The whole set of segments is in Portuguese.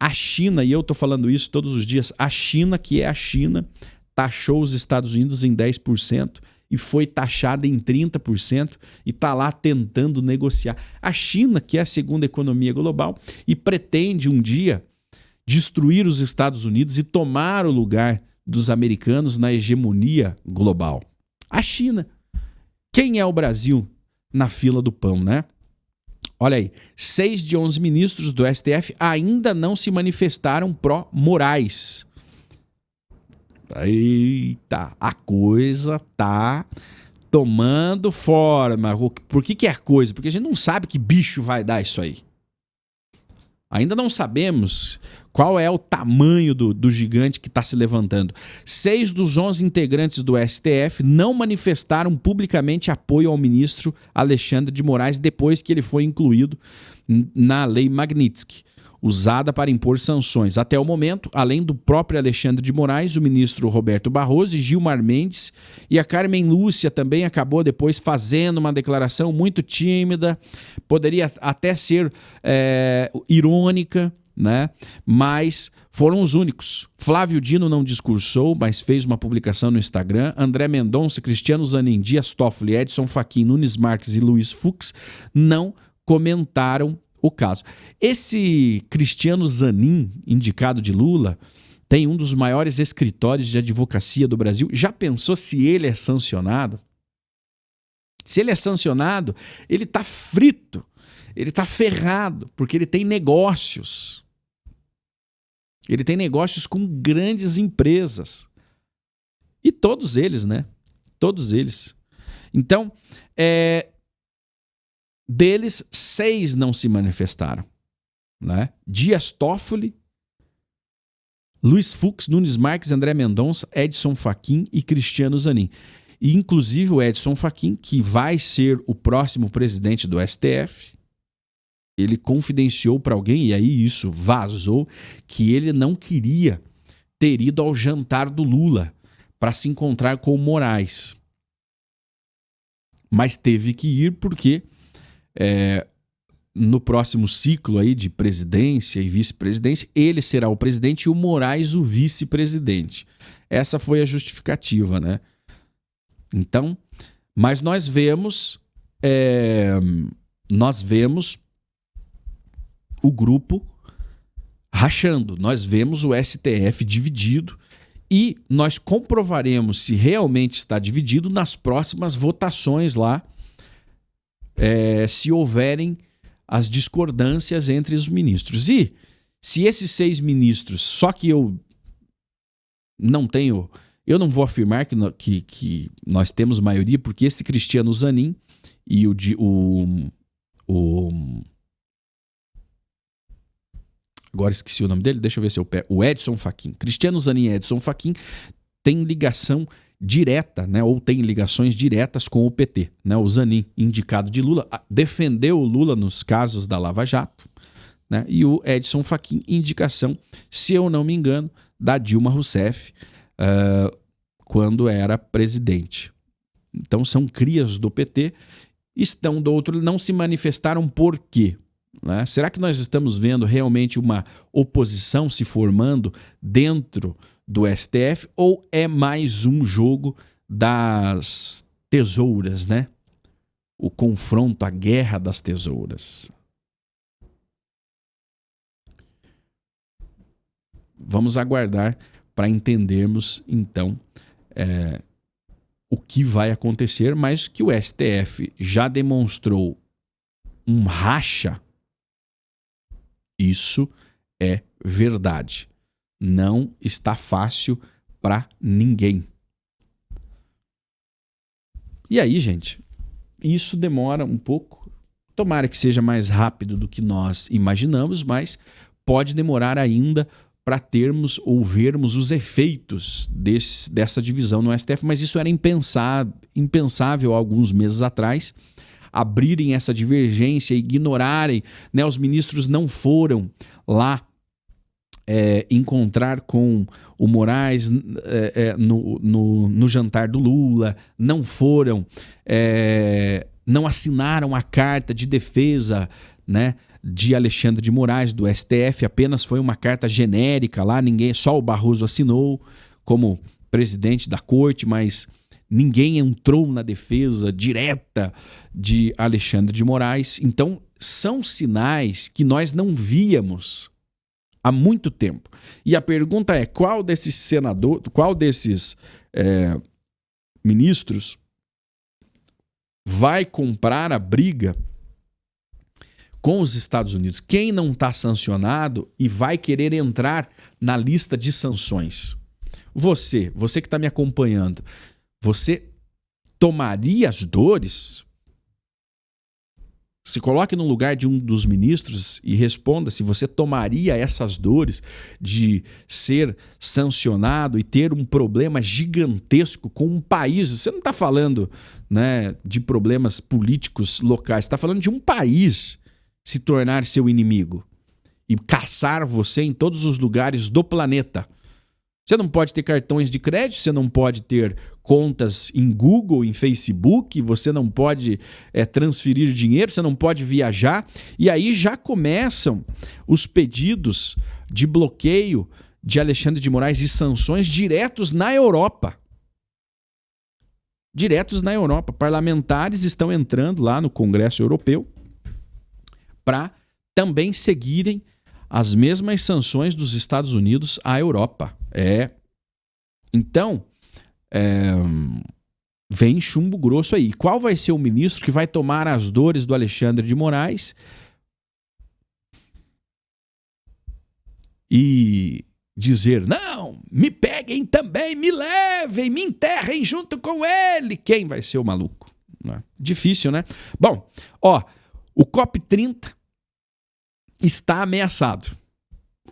A China, e eu estou falando isso todos os dias, a China, que é a China, taxou os Estados Unidos em 10% e foi taxada em 30% e está lá tentando negociar. A China, que é a segunda economia global e pretende um dia destruir os Estados Unidos e tomar o lugar dos americanos na hegemonia global. A China. Quem é o Brasil na fila do pão, né? Olha aí, 6 de 11 ministros do STF ainda não se manifestaram pró-Moraes. Eita, a coisa tá tomando forma. Por que é a coisa? Porque a gente não sabe que bicho vai dar isso aí. Ainda não sabemos qual é o tamanho do gigante que está se levantando. 6 dos 11 integrantes do STF não manifestaram publicamente apoio ao ministro Alexandre de Moraes depois que ele foi incluído na Lei Magnitsky, usada para impor sanções. Até o momento, além do próprio Alexandre de Moraes, o ministro Roberto Barroso e Gilmar Mendes e a Carmen Lúcia também acabou depois fazendo uma declaração muito tímida, poderia até ser irônica, né? Mas foram os únicos. Flávio Dino não discursou, mas fez uma publicação no Instagram. André Mendonça, Cristiano Zanin, Dias Toffoli, Edson Fachin, Nunes Marques e Luiz Fux não comentaram o caso. Esse Cristiano Zanin, indicado de Lula, tem um dos maiores escritórios de advocacia do Brasil. Já pensou se ele é sancionado? Se ele é sancionado, ele está frito, ele está ferrado, porque ele tem negócios. Ele tem negócios com grandes empresas. E todos eles, né? Todos eles. Então, deles, 6 não se manifestaram, né? Dias Toffoli, Luiz Fux, Nunes Marques, André Mendonça, Edson Fachin e Cristiano Zanin. E, inclusive, o Edson Fachin, que vai ser o próximo presidente do STF, ele confidenciou para alguém, e aí isso vazou, que ele não queria ter ido ao jantar do Lula para se encontrar com o Moraes. Mas teve que ir porque no próximo ciclo aí de presidência e vice-presidência, ele será o presidente e o Moraes o vice-presidente. Essa foi a justificativa, né? Então, mas nós vemos o grupo rachando, nós vemos o STF dividido e nós comprovaremos se realmente está dividido nas próximas votações lá, se houverem as discordâncias entre os ministros. E se esses 6 ministros, só que eu não vou afirmar que nós temos maioria, porque esse Cristiano Zanin e agora esqueci o nome dele, deixa eu ver se eu pego. O Edson Fachin. Cristiano Zanin e Edson Fachin têm ligação direta, né, ou tem ligações diretas com o PT. Né? O Zanin, indicado de Lula, defendeu o Lula nos casos da Lava Jato. Né? E o Edson Fachin, indicação, se eu não me engano, da Dilma Rousseff, quando era presidente. Então são crias do PT, estão do outro, não se manifestaram por quê? Né? Será que nós estamos vendo realmente uma oposição se formando dentro do STF ou é mais um jogo das tesouras, né? O confronto, a guerra das tesouras. Vamos aguardar para entendermos, então, o que vai acontecer, mas que o STF já demonstrou um racha. Isso é verdade. Não está fácil para ninguém. E aí, gente, isso demora um pouco. Tomara que seja mais rápido do que nós imaginamos, mas pode demorar ainda para termos ou vermos os efeitos dessa divisão no STF. Mas isso era impensável há alguns meses atrás. Abrirem essa divergência, ignorarem, né? Os ministros não foram lá encontrar com o Moraes no jantar do Lula, não foram, não assinaram a carta de defesa né, de Alexandre de Moraes, do STF, apenas foi uma carta genérica lá, só o Barroso assinou como presidente da corte, mas ninguém entrou na defesa direta de Alexandre de Moraes. Então, são sinais que nós não víamos há muito tempo. E a pergunta é, qual desses ministros vai comprar a briga com os Estados Unidos? Quem não está sancionado e vai querer entrar na lista de sanções? Você que está me acompanhando, você tomaria as dores? Se coloque no lugar de um dos ministros e responda se você tomaria essas dores de ser sancionado e ter um problema gigantesco com um país. Você não está falando, né, de problemas políticos locais, você está falando de um país se tornar seu inimigo e caçar você em todos os lugares do planeta. Você não pode ter cartões de crédito, você não pode ter contas em Google, em Facebook, você não pode transferir dinheiro, você não pode viajar. E aí já começam os pedidos de bloqueio de Alexandre de Moraes e sanções diretos na Europa. Diretos na Europa. Parlamentares estão entrando lá no Congresso Europeu para também seguirem as mesmas sanções dos Estados Unidos à Europa. Então, vem chumbo grosso aí. Qual vai ser o ministro que vai tomar as dores do Alexandre de Moraes e dizer, não, me peguem também, me levem, me enterrem junto com ele? Quem vai ser o maluco? Difícil, né? Bom, o COP30 está ameaçado.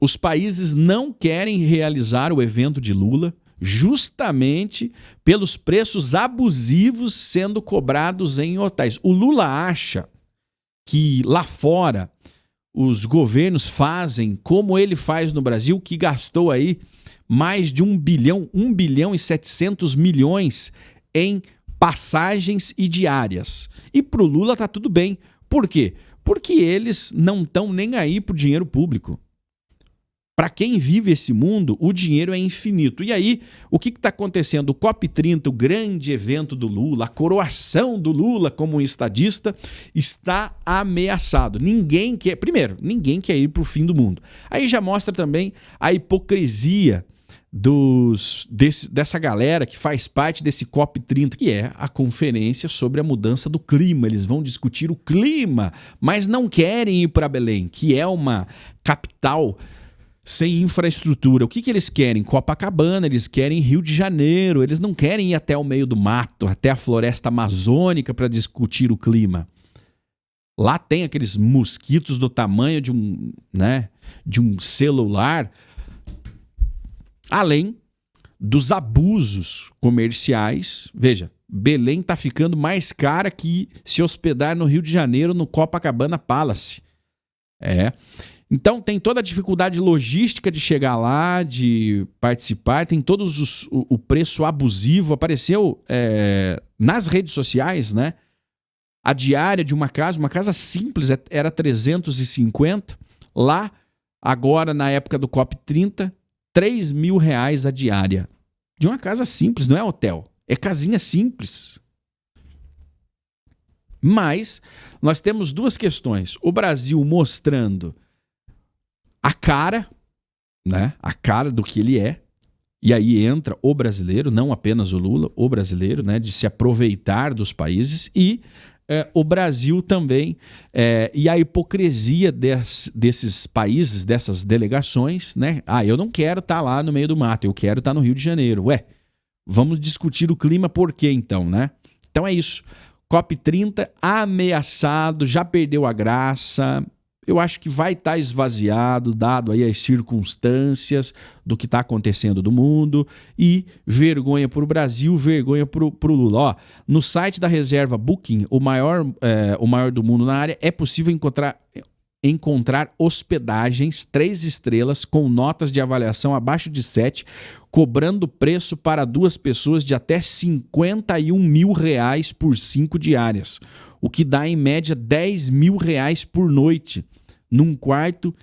Os países não querem realizar o evento de Lula justamente pelos preços abusivos sendo cobrados em hotéis. O Lula acha que lá fora os governos fazem como ele faz no Brasil, que gastou aí mais de 1 bilhão e 700 milhões em passagens e diárias. E para o Lula tá tudo bem. Por quê? Porque eles não estão nem aí pro dinheiro público. Para quem vive esse mundo, o dinheiro é infinito. E aí, o que está acontecendo? O COP30, o grande evento do Lula, a coroação do Lula como um estadista, está ameaçado. Ninguém quer ir para o fim do mundo. Aí já mostra também a hipocrisia dessa galera que faz parte desse COP30, que é a conferência sobre a mudança do clima. Eles vão discutir o clima, mas não querem ir para Belém, que é uma capital sem infraestrutura. O que eles querem? Copacabana, eles querem Rio de Janeiro, eles não querem ir até o meio do mato, até a floresta amazônica para discutir o clima. Lá tem aqueles mosquitos do tamanho de um celular, além dos abusos comerciais. Veja, Belém está ficando mais cara que se hospedar no Rio de Janeiro, no Copacabana Palace. Então tem toda a dificuldade logística de chegar lá, de participar, tem o preço abusivo. Apareceu nas redes sociais, né? A diária de uma casa simples era 350. Lá, agora na época do COP30, R$3.000 a diária. De uma casa simples, não é hotel, é casinha simples. Mas nós temos duas questões. O Brasil mostrando a cara, né? A cara do que ele é. E aí entra o brasileiro, não apenas o Lula, o brasileiro, né? De se aproveitar dos países. E o Brasil também, e a hipocrisia desses países, dessas delegações, né? Eu não quero estar lá no meio do mato, eu quero estar no Rio de Janeiro. Vamos discutir o clima por quê então, né? Então é isso. COP30 ameaçado, já perdeu a graça. Eu acho que vai estar esvaziado, dado aí as circunstâncias do que está acontecendo no mundo, e vergonha para o Brasil, vergonha para o Lula. No site da reserva Booking, o maior do mundo na área, é possível encontrar encontrar hospedagens 3 estrelas com notas de avaliação abaixo de 7, cobrando preço para 2 pessoas de até R$51 mil por 5 diárias, o que dá em média R$10 mil por noite, num quarto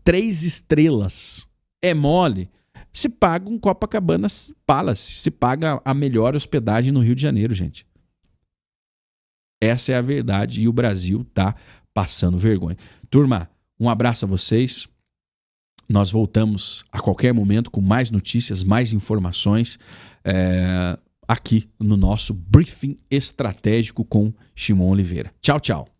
3 estrelas. É mole? Se paga um Copacabana Palace, se paga a melhor hospedagem no Rio de Janeiro, gente. Essa é a verdade e o Brasil tá passando vergonha. Turma, um abraço a vocês. Nós voltamos a qualquer momento com mais notícias, mais informações aqui no nosso Briefing Estratégico com Shimon Oliveira. Tchau, tchau.